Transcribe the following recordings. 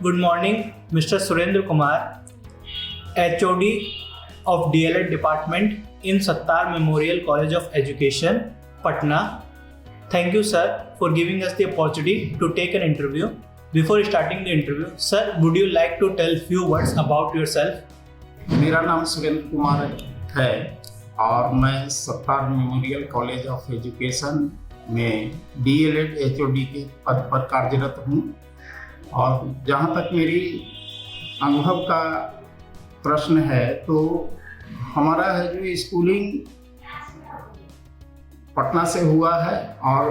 Good morning, Mr. Surendra Kumar, HOD of DLED Department in Sattar Memorial College of Education, Patna. Thank you, sir, for giving us the opportunity to take an interview. Before starting the interview, sir, would you like to tell few words about yourself? मेरा नाम सुरेंद्र कुमार है और मैं Sattar memorial college of education में DLED HOD के पद पर कार्यरत हूँ। और जहाँ तक मेरी अनुभव का प्रश्न है तो हमारा है जो स्कूलिंग पटना से हुआ है और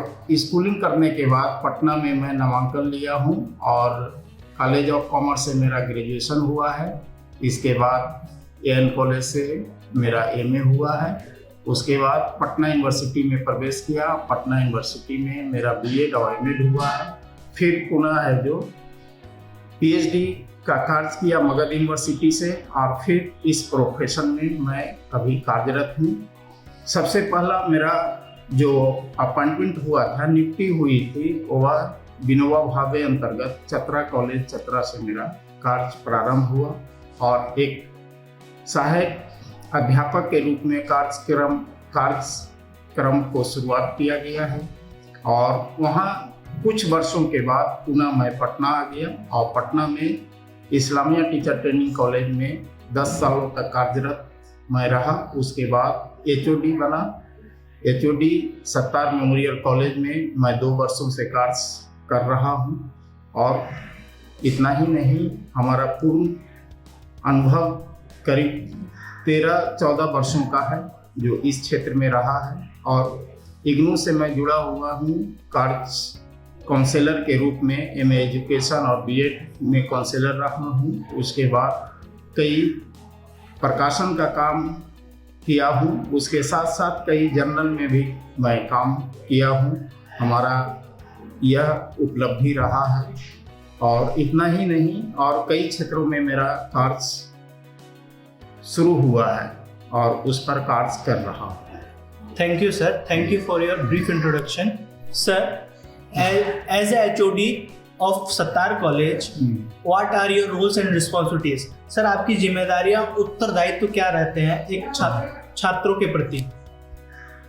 स्कूलिंग करने के बाद पटना में मैं नामांकन लिया हूँ और कॉलेज ऑफ कॉमर्स से मेरा ग्रेजुएशन हुआ है। इसके बाद AN कॉलेज से मेरा MA हुआ है। उसके बाद पटना यूनिवर्सिटी में प्रवेश किया। पटना यूनिवर्सिटी में मेरा BEd और MAd हुआ है। फिर पुनः है जो PhD का कार्य किया मगध यूनिवर्सिटी से और फिर इस प्रोफेशन में मैं अभी कार्यरत हूँ। सबसे पहला मेरा जो अपॉइंटमेंट हुआ था, नियुक्ति हुई थी, वह विनोबा भावे अंतर्गत चतरा कॉलेज चतरा से मेरा कार्य प्रारंभ हुआ और एक सहायक अध्यापक के रूप में कार्यक्रम को शुरुआत किया गया है। और वहाँ कुछ वर्षों के बाद पुनः मैं पटना आ गया और पटना में इस्लामिया टीचर ट्रेनिंग कॉलेज में 10 सालों तक कार्यरत मैं रहा। उसके बाद HOD बना। HOD सत्तार मेमोरियल कॉलेज में मैं 2 वर्षों से कार्य कर रहा हूँ। और इतना ही नहीं, हमारा पूर्ण अनुभव करीब 13-14 वर्षों का है जो इस क्षेत्र में रहा है। और IGNOU से मैं जुड़ा हुआ हूँ कार्य काउंसलर के रूप में। MA एजुकेशन और BEd में काउंसलर रहा हूँ। उसके बाद कई प्रकाशन का काम किया हूँ। उसके साथ साथ कई जर्नल में भी मैं काम किया हूँ। हमारा यह उपलब्धि रहा है। और इतना ही नहीं, और कई क्षेत्रों में मेरा कार्य शुरू हुआ है और उस पर कार्य कर रहा हूँ। Thank you, sir. Thank you for your brief introduction. Sir, as a HOD of Sattar College, what are your roles and responsibilities? Sir, आपकी जिम्मेदारियां, उत्तरदायित्व क्या रहते हैं एक छात्रों के प्रति?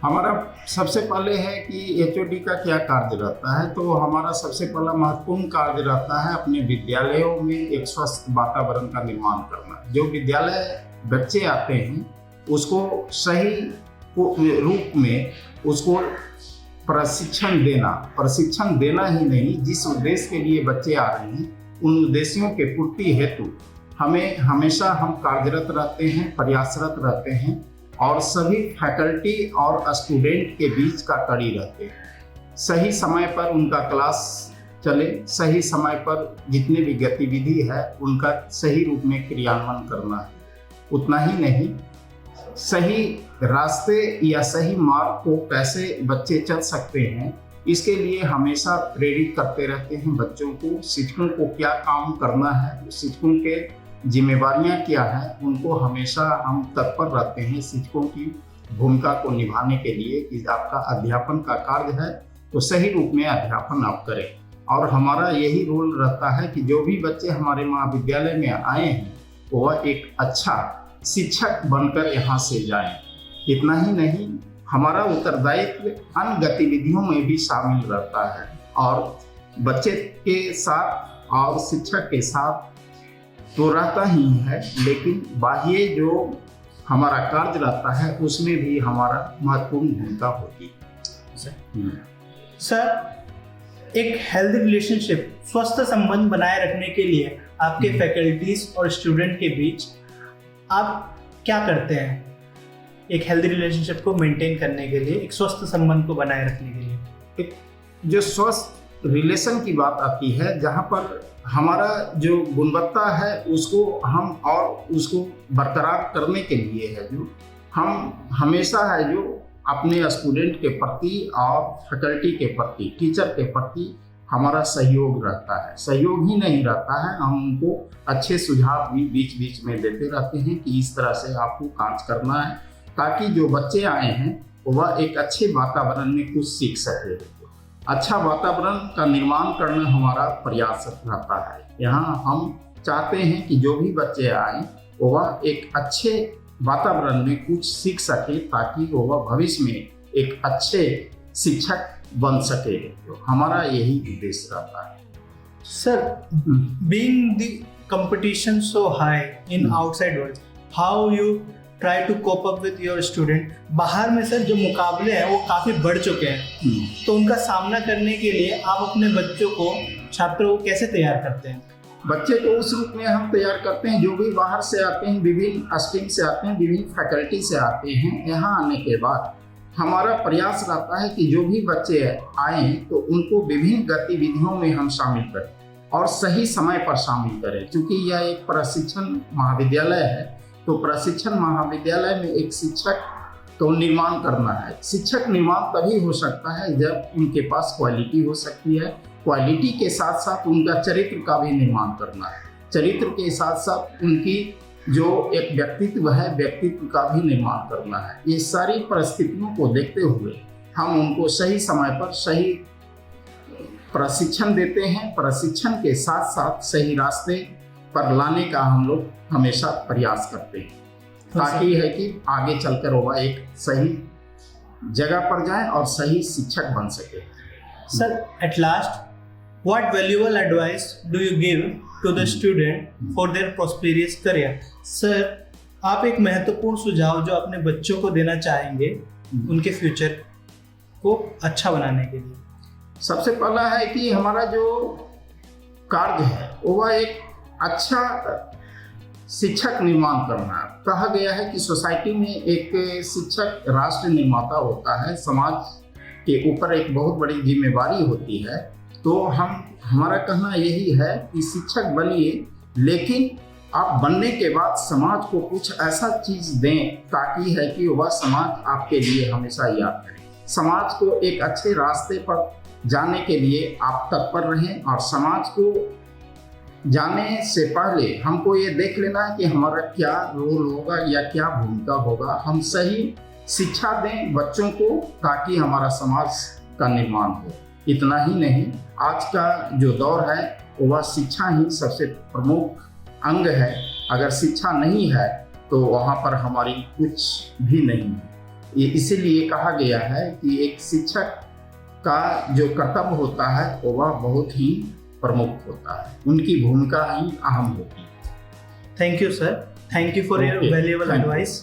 हमारा सबसे पहले है कि HOD का क्या कार्य रहता है। तो हमारा सबसे पहला महत्वपूर्ण कार्य रहता है अपने विद्यालयों में एक स्वस्थ वातावरण का निर्माण करना। जो विद्यालय बच्चे आते हैं उसको सही रूप में उसको प्रशिक्षण देना ही नहीं, जिस उद्देश्य के लिए बच्चे आ रहे हैं उन उद्देश्यों के पूर्ति हेतु हमें हमेशा हम कार्यरत रहते हैं, प्रयासरत रहते हैं और सभी फैकल्टी और स्टूडेंट के बीच का कड़ी रहते हैं। सही समय पर उनका क्लास चले, सही समय पर जितने भी गतिविधि है उनका सही रूप में क्रियान्वयन करना है। उतना ही नहीं, सही रास्ते या सही मार्ग को कैसे बच्चे चल सकते हैं इसके लिए हमेशा प्रेरित करते रहते हैं बच्चों को। शिक्षकों को क्या काम करना है, शिक्षकों के जिम्मेवारियां क्या हैं, उनको हमेशा हम तत्पर रहते हैं शिक्षकों की भूमिका को निभाने के लिए कि आपका अध्यापन का कार्य है तो सही रूप में अध्यापन आप करें। और हमारा यही रोल रहता है कि जो भी बच्चे हमारे महाविद्यालय में आए हैं वह एक अच्छा शिक्षक बनकर यहाँ से जाएं। इतना ही नहीं, हमारा उत्तरदायित्व अन्य गतिविधियों में भी शामिल रहता है और बच्चे के साथ और शिक्षक के साथ तो रहता ही है, लेकिन बाह्य जो हमारा कार्य रहता है उसमें भी हमारा महत्वपूर्ण भूमिका होती है। सर, एक हेल्दी रिलेशनशिप, स्वस्थ संबंध बनाए रखने के लिए आपके फैकल्टीज और स्टूडेंट के बीच आप क्या करते हैं एक हेल्दी रिलेशनशिप को मेंटेन करने के लिए, एक स्वस्थ संबंध को बनाए रखने के लिए? एक जो स्वस्थ रिलेशन की बात आती है, जहाँ पर हमारा जो गुणवत्ता है उसको हम और उसको बरकरार करने के लिए है जो हम हमेशा है जो अपने स्टूडेंट के प्रति और फैकल्टी के प्रति, टीचर के प्रति हमारा सहयोग रहता है। सहयोग ही नहीं रहता है, हम उनको अच्छे सुझाव भी बीच बीच में देते रहते हैं कि इस तरह से आपको कार्य करना है ताकि जो बच्चे आए हैं वह एक अच्छे वातावरण में कुछ सीख सके। अच्छा वातावरण का निर्माण करना हमारा प्रयास रहता है। यहाँ हम चाहते हैं कि जो भी बच्चे आए वह एक अच्छे वातावरण में कुछ सीख सके, ताकि वह भविष्य में एक अच्छे शिक्षक बन सके। तो हमारा यही उद्देश्य रहता है। Sir, being the competition so high in outside world, how you try to cope up with your student? बाहर में सर जो मुकाबले हैं वो काफ़ी बढ़ चुके हैं, तो उनका सामना करने के लिए आप अपने बच्चों को, छात्रों को कैसे तैयार करते हैं? बच्चे को उस रूप में हम तैयार करते हैं जो भी बाहर से आते हैं, विभिन्न स्ट्रीम से आते हैं, विभिन्न फैकल्टी से आते हैं। यहाँ आने के बाद हमारा प्रयास रहता है कि जो भी बच्चे आए तो उनको विभिन्न गतिविधियों में हम शामिल करें और सही समय पर शामिल करें। क्योंकि यह एक प्रशिक्षण महाविद्यालय है, तो प्रशिक्षण महाविद्यालय में एक शिक्षक को निर्माण करना है। शिक्षक निर्माण तभी हो सकता है जब उनके पास क्वालिटी हो सकती है। क्वालिटी के साथ साथ उनका चरित्र का भी निर्माण करना है। चरित्र के साथ साथ उनकी जो एक व्यक्तित्व है, व्यक्तित्व का भी निर्माण करना है। ये सारी परिस्थितियों को देखते हुए हम उनको सही समय पर सही प्रशिक्षण देते हैं। प्रशिक्षण के साथ साथ सही रास्ते पर लाने का हम लोग हमेशा प्रयास करते हैं, ताकि है कि आगे चलकर वह एक सही जगह पर जाए और सही शिक्षक बन सके। Sir, at last, what valuable advice do you give to the student for their prosperous career? Sir, आप एक महत्वपूर्ण सुझाव जो अपने बच्चों को देना चाहेंगे उनके फ्यूचर को अच्छा बनाने के लिए? सबसे पहला है कि हमारा जो कार्य है वह एक अच्छा शिक्षक निर्माण करना है। कहा गया है कि सोसाइटी में एक शिक्षक राष्ट्र निर्माता होता है, समाज के ऊपर एक बहुत बड़ी जिम्मेवारी होती है। तो हमारा कहना यही है कि शिक्षक बनिए, लेकिन आप बनने के बाद समाज को कुछ ऐसा चीज़ दें ताकि है कि वह समाज आपके लिए हमेशा याद करे। समाज को एक अच्छे रास्ते पर जाने के लिए आप तत्पर रहें, और समाज को जाने से पहले हमको ये देख लेना है कि हमारा क्या रोल होगा या क्या भूमिका होगा। हम सही शिक्षा दें बच्चों को ताकि हमारा समाज का निर्माण हो। इतना ही नहीं, आज का जो दौर है वह शिक्षा ही सबसे प्रमुख अंग है। अगर शिक्षा नहीं है तो वहाँ पर हमारी कुछ भी नहीं है। ये इसीलिए कहा गया है कि एक शिक्षक का जो कर्तव्य होता है वह बहुत ही प्रमुख होता है, उनकी भूमिका ही अहम होती है। Thank you, sir. Thank you for your valuable advice.